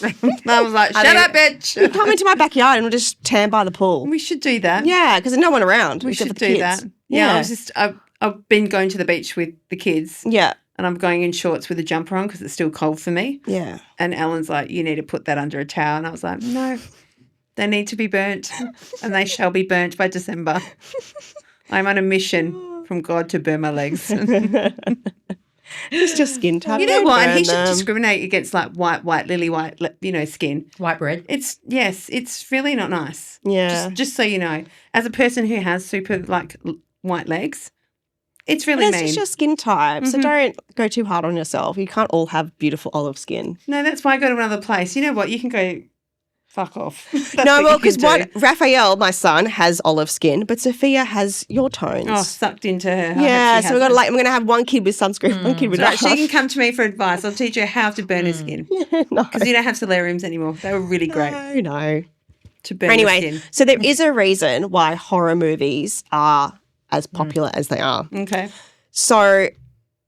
I was like, "Shut up, bitch."
Come into my backyard and we'll just tan by the pool.
We should do that.
Yeah, because there's no one around.
we
except
should
for the
do
kids.
that. Yeah, I've been going to the beach with the kids,
Yeah.
and I'm going in shorts with a jumper on because it's still cold for me.
Yeah.
And Alan's like, "You need to put that under a towel," and I was like, "No, they need to be burnt, and they shall be burnt by December. I'm on a mission from God to burn my legs."
Just your skin type.
You know
Don't
what? And he
burn
should
them.
discriminate against like white, lily white, skin.
White bread.
It's really not nice.
Yeah.
Just so you know, as a person who has super like white legs, it's really
But it's
mean.
just your skin type, so don't go too hard on yourself. You can't all have beautiful olive skin.
No, that's why I go to another place. You know what? You can go fuck off. That's
No,
what
well,
you
because
can do.
Raphael, my son, has olive skin, but Sophia has your tones.
Oh, sucked into her. I hope
yeah,
she
so we're
has
gonna we're gonna have one kid with sunscreen, one kid with
Right, she
not.
can come to me for advice. I'll teach her how to burn her skin.
No,
Because you don't have solariums anymore. They were really great
no.
to burn your
Anyway,
skin.
so there is a reason why horror movies are as popular as they are.
Okay.
So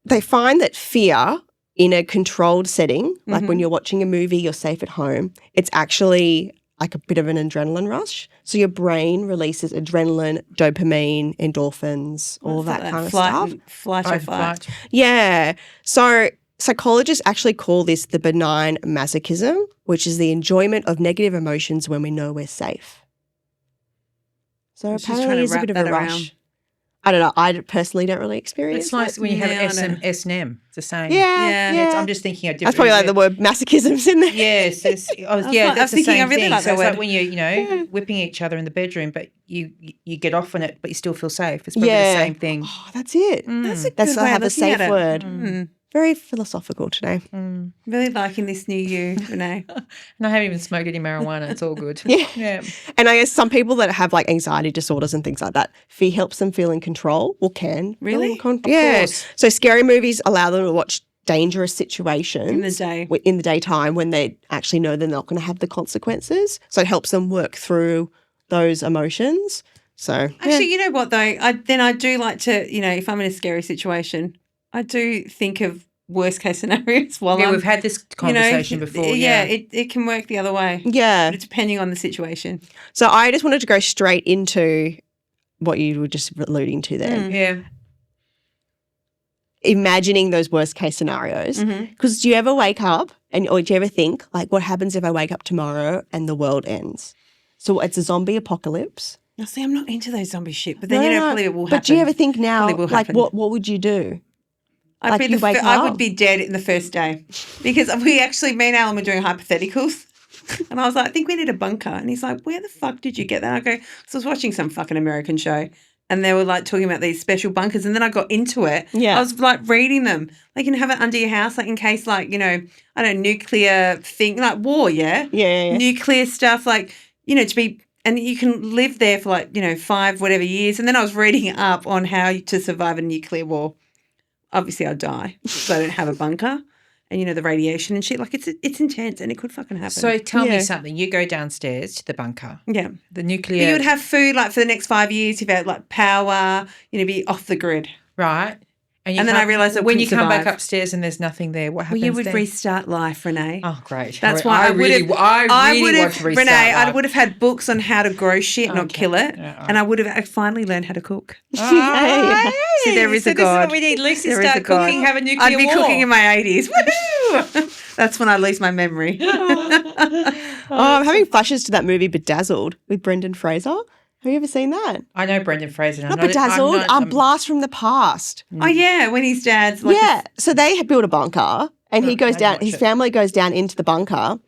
they find that fear in a controlled setting, like when you're watching a movie, you're safe at home, it's actually like a bit of an adrenaline rush. So your brain releases adrenaline, dopamine, endorphins, all that kind of stuff.
Flight or fight.
Yeah. So psychologists actually call this the benign masochism, which is the enjoyment of negative emotions when we know we're safe. So
She's
apparently
trying to
it's a
wrap
bit of a
that
rush.
around.
I don't know. I personally don't really experience
It's nice
it.
when you have
Yeah, I know.
S&M. It's the same.
Yeah, yeah.
I'm just thinking of
That's
different.
probably like the word masochism's in there.
Yes, I was
like- I
that's
was
the
thinking
same
I really
thing.
like
So
that
it's like
word.
when you're, whipping each other in the bedroom, but you get off on it, but you still feel safe. It's probably
Yeah.
the same thing.
Oh, that's it.
That's a
That's
good
why I
way
have
of
the
looking at
safe
it.
word. Very philosophical today.
Really liking this new you, Renee.
And I haven't even smoked any marijuana. It's all good.
Yeah. And I guess some people that have like anxiety disorders and things like that, fear helps them feel in control or can.
Really?
Yeah.
course.
So scary movies allow them to watch dangerous situations
In the day.
in the daytime when they actually know they're not going to have the consequences. So it helps them work through those emotions. So
Actually, you know what though? I do like to, if I'm in a scary situation, I do think of worst case scenarios while
Yeah,
I'm,
we've had this conversation before.
Yeah, it can work the other way.
yeah.
But depending on the situation.
So I just wanted to go straight into what you were just alluding to there.
Yeah.
Imagining those worst case scenarios. Because do you ever wake up or do you ever think, like, what happens if I wake up tomorrow and the world ends? So it's a zombie apocalypse.
Now, see, I'm not into those zombie shit, but then, probably it will happen.
But do you ever think now,
Probably will
like,
happen.
what would you do?
I'd
like
be
you wake
I
up?
would be dead in the first day because me and Alan were doing hypotheticals. And I was like, I think we need a bunker. And he's like, where the fuck did you get that? I go, so I was watching some fucking American show and they were like talking about these special bunkers. And then I got into it.
Yeah.
I was like reading them. Like you can have it under your house, like in case like, I don't know, nuclear thing, like war, yeah?
Yeah.
Nuclear stuff, like, to be, and you can live there for like, 5 whatever years. And then I was reading up on how to survive a nuclear war. Obviously I'd die, so I don't have a bunker. And, the radiation and shit, like it's intense and it could fucking happen.
So tell
Yeah.
me something. You go downstairs to the bunker.
yeah.
The
But
nuclear.
you would have food like for the next 5 years. You've had like power, be off the grid.
right.
And then I realised I
when you
couldn't
come back
survive.
upstairs and there's nothing there, what
Well,
happens
you would
then?
restart life, Renee.
Oh, great.
That's why I
really
would
want to
have,
restart
Renee, I
life.
would have had books on how to grow shit, not
Okay.
kill it.
Yeah, all
and I would have finally learned how to cook.
Oh,
See, there is
so
a
this is
God.
what we need. Lucy,
There is
start
a God.
cooking, have a nuclear
I'd be
war.
cooking in my 80s. Woohoo! That's when I lose my memory.
Oh, I'm having flashes to that movie Bedazzled with Brendan Fraser. Have you ever seen that?
I know Brendan Fraser. and
Not
I'm
Bedazzled.
I'm-
Blast from the Past.
Oh, yeah, when his dad's like,
Yeah. So they had built a bunker and he
Oh,
goes
I
down,
didn't
his
watch it.
family goes down into the bunker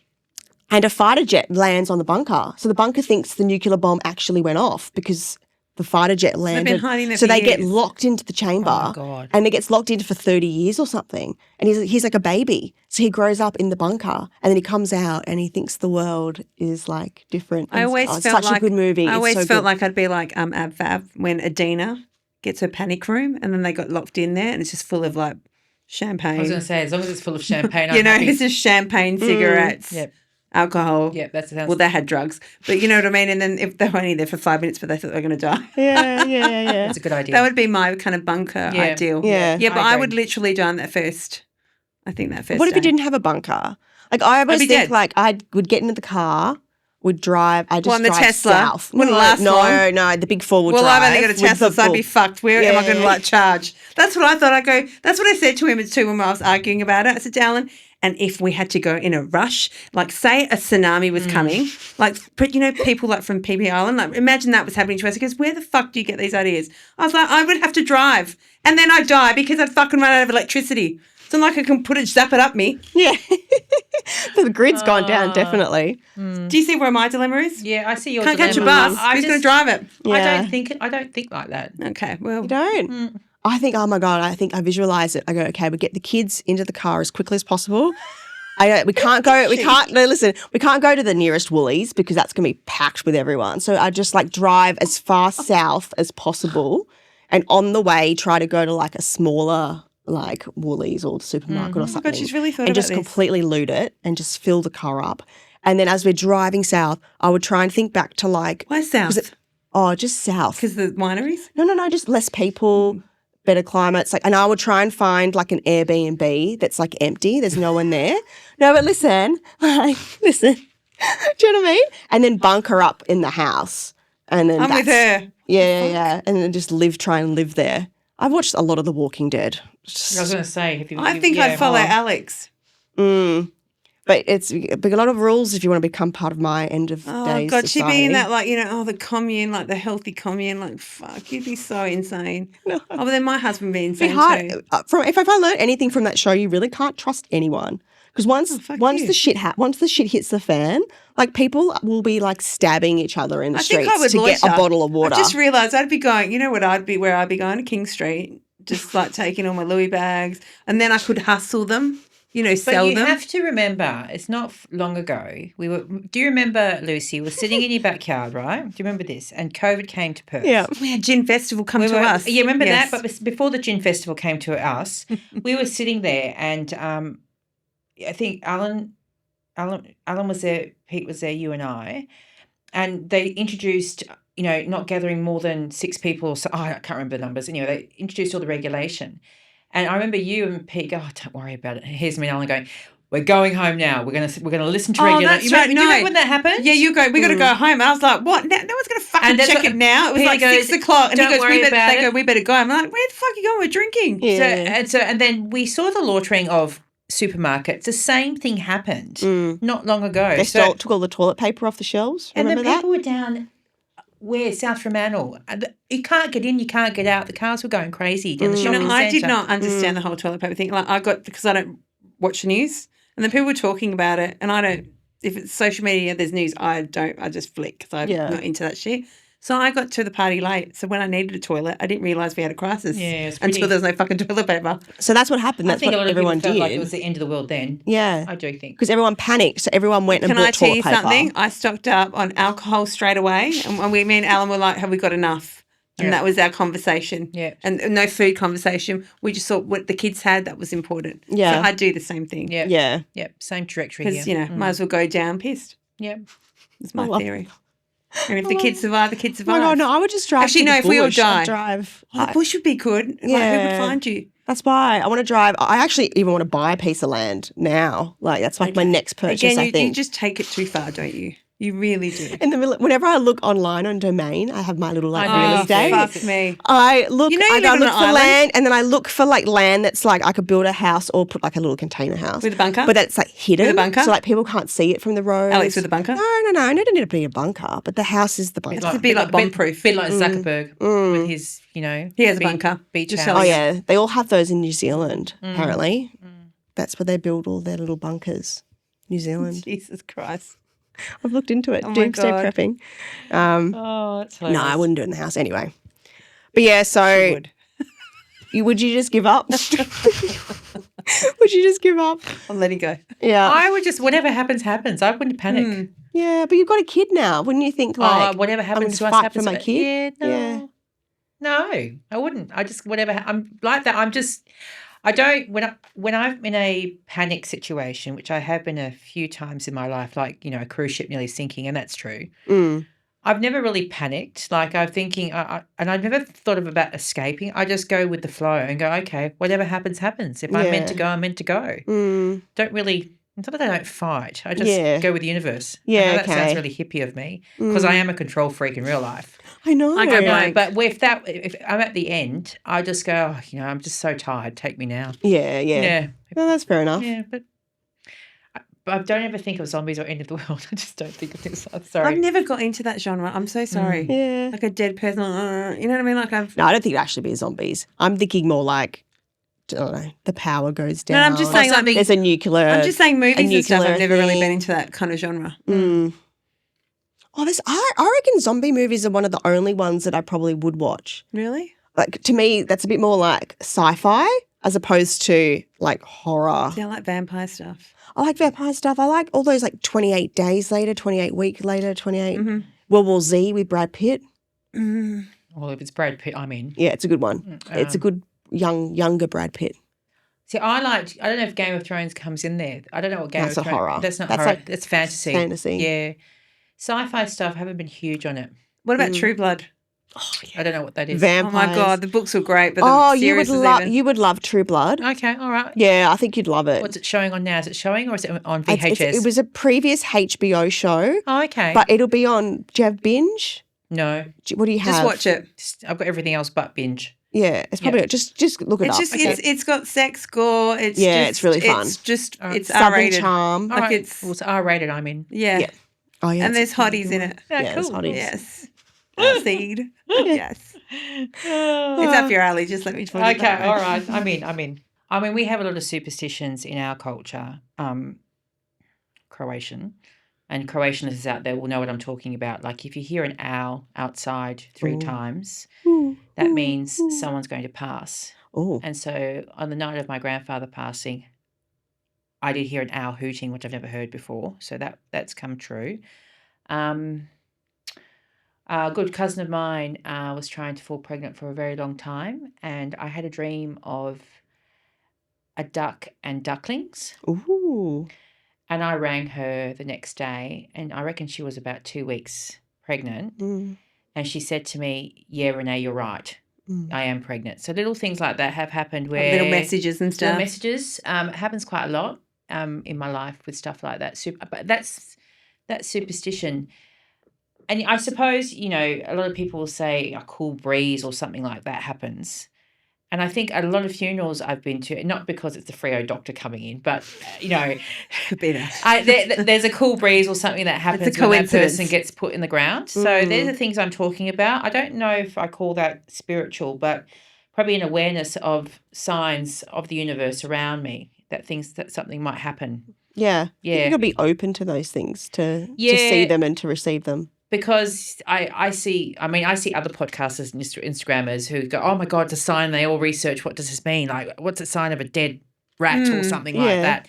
and a fighter jet lands on the bunker. So the bunker thinks the nuclear bomb actually went off because the fighter jet landed.
hiding there
So
for
they get
years.
locked into the chamber.
Oh, my God.
And it gets locked in for 30 years or something. And he's like a baby. So he grows up in the bunker and then he comes out and he thinks the world is like different.
I always
it's
felt
such
like
a good movie.
I
It's
always
so
felt
good.
like I'd be like Ab Fab when Adina gets her panic room and then they got locked in there and it's just full of like champagne.
I was going to say, as long as it's full of champagne,
you
I'm
know,
happy.
it's just champagne, cigarettes,
Yep.
alcohol.
Yep, that sounds.
Well, they had drugs, but you know what I mean. And then if they were only there for 5 minutes, but they thought they were going to die,
Yeah.
That's a good idea.
that would be my kind of bunker
Yeah.
ideal.
Yeah.
yeah. But
I
I
agree.
would literally die on that first. I think that first.
What if you
day.
didn't have a bunker? Like I always
be
think
dead.
like I would get into the car, would drive. I just
Well, on the
drive
Tesla?
south.
Wouldn't last long.
No, the big four-wheel
Well,
drive.
I've only got a
with
Tesla,
the
so I'd be
full-
fucked. Where am I going to
Yeah.
like charge? That's what I thought. I go. That's what I said to him too when I was arguing about it. I said, Alan, and if we had to go in a rush, like say a tsunami was coming, like but you know people like from PB Island, like imagine that was happening to us. He goes, where the fuck do you get these ideas? I was like, I would have to drive, and then I'd die because I'd fucking run out of electricity. It's not like I can zap it up me.
Yeah. So the grid's gone down, definitely.
Do you see where my dilemma is?
Yeah, I see your
Can't catch a
dilemma.
bus. Who's going to drive it?
Yeah.
I don't think like that.
Okay, well,
You don't? I think, oh my God, I think I visualize it. I go, okay, we get the kids into the car as quickly as possible. We can't go to the nearest Woolies because that's going to be packed with everyone. So I just like drive as far south as possible and on the way try to go to like a smaller like Woolies or supermarket or something.
God, she's really thought
and
about
just
this.
completely loot it and just fill the car up. And then as we're driving south, I would try and think back to like,
why south?
just south.
Because the wineries?
No, just less people, better climates. Like, and I would try and find like an Airbnb that's like empty. There's no one there. No, but listen. Do you know what I mean? And then bunker up in the house. And then
I'm with her.
Yeah. And then just try and live there. I've watched a lot of The Walking Dead.
I was going to say, if you,
I think
yeah,
I'd follow
hold on.
Alex.
But it's a lot of rules if you want to become part of my end of
Oh,
days
God, she'd be in
society.
that, like, you know, the commune, like the healthy commune. Like, fuck, you'd be so insane. Oh, but then my husband would be
It'd be
insane
hard.
too.
If I learned anything from that show, you really can't trust anyone because once
fuck
once
you.
the shit hits the fan, like people will be like stabbing each other in the
I think
streets
I would
to get a
loiter.
bottle of water.
I just realised I'd be going, you know what where I'd be going? To King Street, just like taking all my Louis bags. And then I could hustle them, you know,
But
sell
you
them.
have to remember, it's not long ago. Do you remember, Lucy? We're sitting in your backyard, right? Do you remember this? And COVID came to Perth.
yeah.
We had Gin Festival come to us.
Yeah, remember
Yes.
that? But before the Gin Festival came to us, we were sitting there, and I think Alan was there, Pete was there, you and I, and they introduced, you know, not gathering more than 6 people. So I can't remember the numbers. Anyway, they introduced all the regulation, and I remember you and Pete go, "Oh, don't worry about it." Here's me and Alan going, "We're going home now. We're gonna listen to
Oh,
regulation."
that's right.
Do you
No.
remember when that happened?
Yeah, you go, we got to go home. I was like, what? No one's going to fucking
And that's
check
what-
it now. It was
Peter
like
goes,
6 o'clock. And he
"Don't
goes,
worry about it."
we better go. I'm like, where the fuck are you going? We're drinking.
Yeah.
And then we saw the loitering of supermarkets. The same thing happened not long ago.
They took all the toilet paper off the shelves.
and
Remember
the
that?
people were down where South Fremantle. And you can't get in, you can't get out. The cars were going crazy down the
You
shopping
know, I did
centre.
not understand the whole toilet paper thing. Like, because I don't watch the news, and then people were talking about it, and I don't. If it's social media, there's news. I don't. I just flick because I'm not into that shit. So I got to the party late. So when I needed a toilet, I didn't realise we had a crisis.
Yeah, it's
until
pretty-
there was no fucking toilet paper.
So that's what happened.
I
That's
think a
what
lot of
everyone
people felt
did.
like it was the end of the world then.
Yeah.
I do think.
Because everyone panicked. So everyone went and
Can I
bought
tell
toilet
you
paper.
something? I stocked up on alcohol straight away, and me and Alan were like, "Have we got enough?" And
Yeah.
that was our conversation.
Yeah.
And no food conversation. We just thought what the kids had, that was important.
Yeah.
So I'd do the same thing.
Yeah.
Yeah.
Yeah. Same trajectory
Because,
here.
you know, might as well go down pissed.
Yeah.
That's my
love-
theory. And if the kids survive, the kids
Oh my
survive.
God, no, I would just drive
Actually,
to
no,
the
if we all
bush.
die.
I'd drive.
Oh, the bush would be good. Like, who would
Yeah.
find you?
That's why I want to drive. I actually even want to buy a piece of land now. Like that's like my next purchase,
Again,
I
you
think.
just take it too far, don't you? You really do.
In the middle, whenever I look online on Domain, I have my little real estate.
Fuck me.
I look,
You know you
I
live
go
on
look
an
for
island?
land, and then I look for like land that's like I could build a house or put like a little container house
With a bunker?
but that's like hidden,
With a bunker?
so like people can't see it from the road.
Alex with a bunker?
No, I don't need to be a bunker, but the house is the bunker.
It's a bit like bomb-proof.
Bit like Zuckerberg with his,
He has a bunker.
beach
Just
house.
Oh
selling
yeah, they all have those in New Zealand. Apparently, that's where they build all their little bunkers. New Zealand.
Jesus Christ.
I've looked into it.
Oh my
Doomsday
God.
prepping.
Oh, that's hilarious.
No, I wouldn't do it in the house anyway. But yeah, so
Would.
would you just give up? Would you just give up?
I'm letting go.
Yeah.
I would just, whatever happens, happens. I wouldn't panic.
Yeah, but you've got a kid now. Wouldn't you think like
Whatever
I'm
happens
gonna
to us
fight
happens
for my kid?
Yeah, no.
Yeah.
No, I wouldn't. I just, whatever, I'm like that. I don't, when I'm in a panic situation, which I have been a few times in my life, like, a cruise ship nearly sinking, and that's true. I've never really panicked. Like I'm thinking, and I've never thought about escaping. I just go with the flow and go, okay, whatever happens, happens. If I'm meant to go, I'm meant to go. Don't really, it's not that I don't fight. I just go with the universe.
Yeah,
I know that
okay.
sounds really hippie of me because I am a control freak in real life.
I know.
I go
No,
blank.
but if I'm at the end, I just go, I'm just so tired. Take me now.
Yeah.
Yeah.
No, that's fair enough.
Yeah, but I don't ever think of zombies or end of the world. I just don't think of things. I'm sorry.
I've never got into that genre. I'm so sorry.
Yeah.
Like a dead person. You know what I mean? Like I've.
No, I don't think it'd actually be zombies. I'm thinking more like, I don't know, the power goes down.
No, I'm just saying, like,
there's a nuclear.
I'm just saying movies and stuff.
nuclear
I've never really
thing.
been into that kind of genre.
Oh, I reckon zombie movies are one of the only ones that I probably would watch.
Really?
Like, to me, that's a bit more like sci-fi as opposed to like horror.
Yeah, I like vampire stuff.
I like vampire stuff. I like all those like 28 days later, 28 week later, 28 World War Z with Brad Pitt.
Well, if it's Brad Pitt, I'm in.
Yeah, it's a good one. It's a good younger Brad Pitt.
See, I don't know if Game of Thrones comes in there. I don't know what Game
That's
of
a
Thrones.
horror.
That's not
That's
horror.
like
That's fantasy.
fantasy.
Yeah. Sci-fi stuff, haven't been huge on it.
What about True Blood?
I don't know what that is.
Oh my God, the books were great, but the
Oh,
series
you would love True Blood.
Okay, all right.
Yeah, I think you'd love it.
What's it showing on now? Is it showing or is it on
It's-
VHS?
it was a previous HBO show,
Oh, okay.
but it'll be on. Do you have Binge?
no,
What do you have?
Just watch it.
I've got everything else but binge.
Yeah, it's probably just look it
It's
up.
just it's got sex, gore.
It's really fun.
It's just it's
Southern
R-rated.
Charm.
All
Like
right.
it's
Well, it's R-rated, I'm in.
yeah.
Oh yeah,
And there's hotties in it.
Yeah,
Yeah, there's
cool.
hotties.
Yes. Seed. Yes. It's up your alley. Just let me tell you.
Okay, all right. I'm in. I mean, we have a lot of superstitions in our culture. Croatian. And Croatian listeners out there will know what I'm talking about. Like if you hear an owl outside 3 times, that means someone's going to pass.
Oh,
And so on the night of my grandfather passing, I did hear an owl hooting, which I've never heard before. So that's come true. A good cousin of mine was trying to fall pregnant for a very long time, and I had a dream of a duck and ducklings.
ooh,
And I rang her the next day, and I reckon she was about 2 weeks pregnant. And she said to me, "Yeah, Renee, you're right. I am pregnant." So little things like that have happened where
Little messages and
little
stuff.
messages. It happens quite a lot in my life with stuff like that. But that's superstition. And I suppose, a lot of people will say a cool breeze or something like that happens. And I think at a lot of funerals I've been to, not because it's the Freo doctor coming in, but, there's a cool breeze or something that happens when that
coincidence.
person gets put in the ground. So they're the things I'm talking about. I don't know if I call that spiritual, but probably an awareness of signs of the universe around me that something might happen.
yeah,
Yeah.
You gotta be open to those things to
Yeah.
see them and to receive them.
Because I see other podcasters and Instagrammers who go, "Oh my God, it's a sign." They all research, what does this mean? Like, what's a sign of a dead rat or something like
yeah.
that?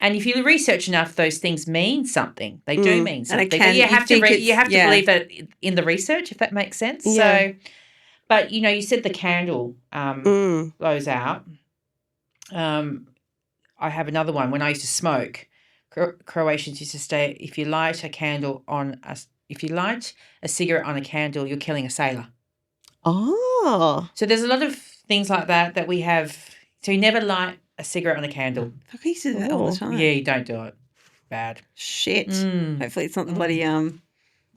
And if you research enough, those things mean something. They do mean
And it
something.
can-
You
you
have to
think
you have to
yeah.
believe that in the research, if that makes sense.
Yeah.
So, but you said the candle blows out. I have another one. When I used to smoke, Croatians used to say, if you light a cigarette on a candle, you're killing a sailor.
Oh,
So there's a lot of things like that we have. So you never light a cigarette on a candle.
Fuck, I used to do that all the time.
Yeah, you don't do it. bad.
Shit. Hopefully it's not the bloody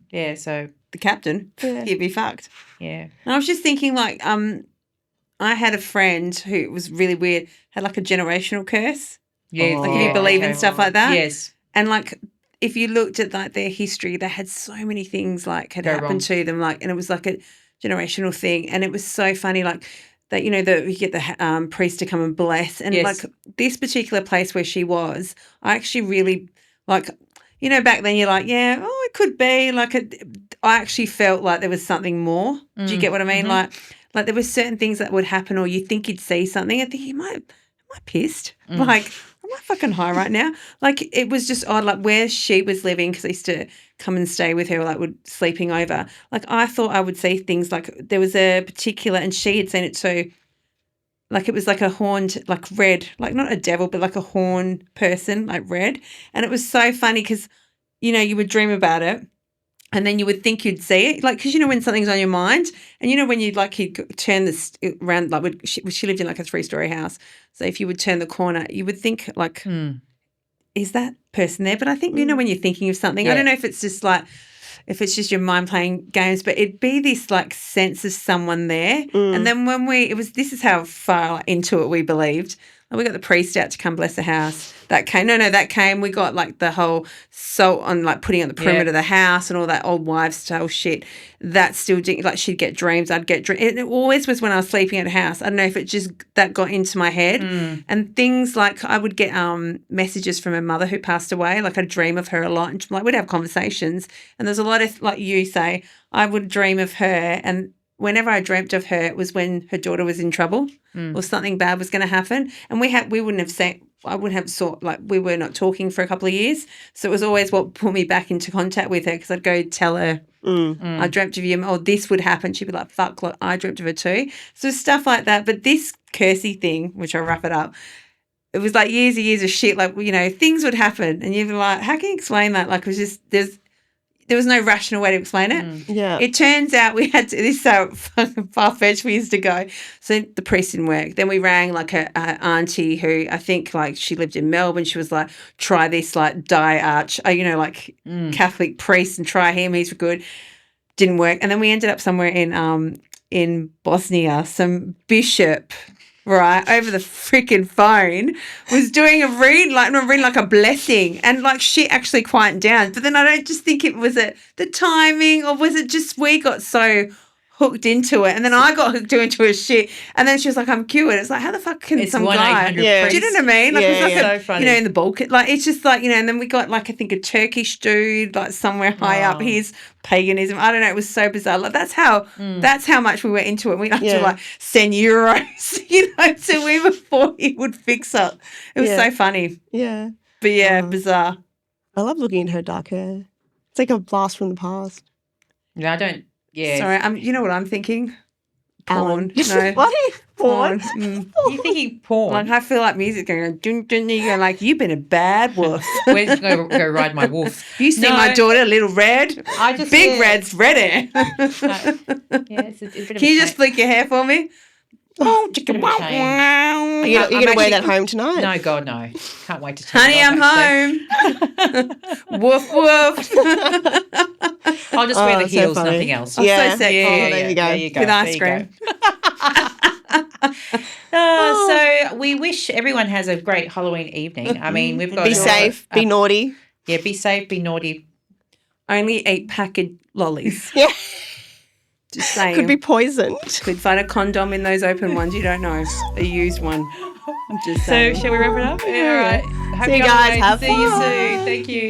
Yeah, so,
the captain.
Yeah.
He'd be fucked.
yeah.
And I was just thinking, like, I had a friend who was really weird, had like a generational curse.
Yeah,
Like, if you believe in stuff like that.
Yes.
And like, if you looked at like their history, they had so many things like had
Go
happened
wrong.
to them, like, and it was like a generational thing, and it was so funny, like that. You know, you get the priest to come and bless, and
Yes.
like this particular place where she was, I actually really like. You know, back then you're like, yeah, oh, it could be like I actually felt like there was something more. Do you get what I mean? Like there were certain things that would happen, or you think you'd see something. I think am I pissed? Like, am I fucking high right now? Like, it was just odd. Like, where she was living, because I used to come and stay with her, like, sleeping over. Like, I thought I would see things. Like, there was a particular, and she had seen it too. Like, it was like a horned, like red, like not a devil, but like a horn person, like red. And it was so funny because, you know, you would dream about it. And then you would think you'd see it, like, because you know when something's on your mind, and you know when you'd turn this around, like she lived in like a 3-story house, so if you would turn the corner, you would think like, is that person there? But I think you know when you're thinking of something, I don't know if it's just like, if it's just your mind playing games, but it'd be this like sense of someone there. And then when this is how far into it we believed. And we got the priest out to come bless the house. That came. We got like the whole salt on, like putting on the perimeter of the house and all that old wives' style shit. That still did, like she'd get dreams. I'd get dreams. It always was when I was sleeping at a house. I don't know if it just that got into my head. And things like I would get messages from her mother who passed away. Like I'd dream of her a lot, and like we'd have conversations. And there's a lot of, like you say, I would dream of her, and whenever I dreamt of her, it was when her daughter was in trouble or something bad was going to happen. And we wouldn't have seen, I wouldn't have sought, like we were not talking for a couple of years. So it was always what put me back into contact with her, because I'd go tell her, I dreamt of you, or this would happen. She'd be like, fuck, look, I dreamt of her too. So stuff like that. But this cursey thing, which I'll wrap it up, it was like years and years of shit. Like, you know, things would happen and you'd be like, how can you explain that? Like, it was just, there was no rational way to explain it.
Yeah.
It turns out we had to, this is how fucking far-fetched we used to go. So the priest didn't work. Then we rang like a auntie who I think like she lived in Melbourne. She was like, try this like like Catholic priest and try him. He's good. Didn't work. And then we ended up somewhere in Bosnia, some bishop, right, over the freaking phone was doing a reading like a blessing, and like shit actually quieted down. But then I don't just think it was the timing, or was it just we got so hooked into it, and then I got hooked into her shit, and then she was like, I'm cured. It's like, how the fuck can some guy?
Yeah.
Do you know what I mean? Like,
Yeah,
it was like
so funny.
you know, in the Balkan, like it's just like, you know, and then we got like I think a Turkish dude like somewhere high up. He's paganism. I don't know. It was so bizarre. Like that's how much we were into it. We had to like send euros, you know, to him before he would fix up. It was so funny.
Yeah.
But bizarre.
I love looking at her dark hair. It's like a blast from the past.
Yeah, I don't. Yeah.
Sorry, you know what I'm thinking?
Alan.
Porn. No.
What? Porn?
You're thinking porn.
Like I feel like music going dun dun. You go like, you've been a bad wolf.
Where's go ride my wolf?
You see my daughter, little red,
I just
big red's red hair.
Yeah, it's a bit of
Can you just flick your hair for me? Oh, chicken!
Bit of a shame.
Are you going to wear that home tonight?
No, God, no. Can't wait to tell
Honey,
you
I'm
home.
Woof woof.
I'll just wear the
so
heels,
funny.
nothing else.
Yeah.
So sexy.
Oh, there you go.
There you go.
With ice
There you
cream.
go. So we wish everyone has a great Halloween evening. I mean, we've got
Be safe. Be naughty.
Yeah, be safe, be naughty.
Only eat packaged lollies.
Yeah.
Just saying.
Could be poisoned.
Could find a condom in those open ones. You don't know. A used one. I'm just
So
saying.
shall we wrap it up? Yeah, all right.
See you guys. Have
See you
fun.
soon. Thank you.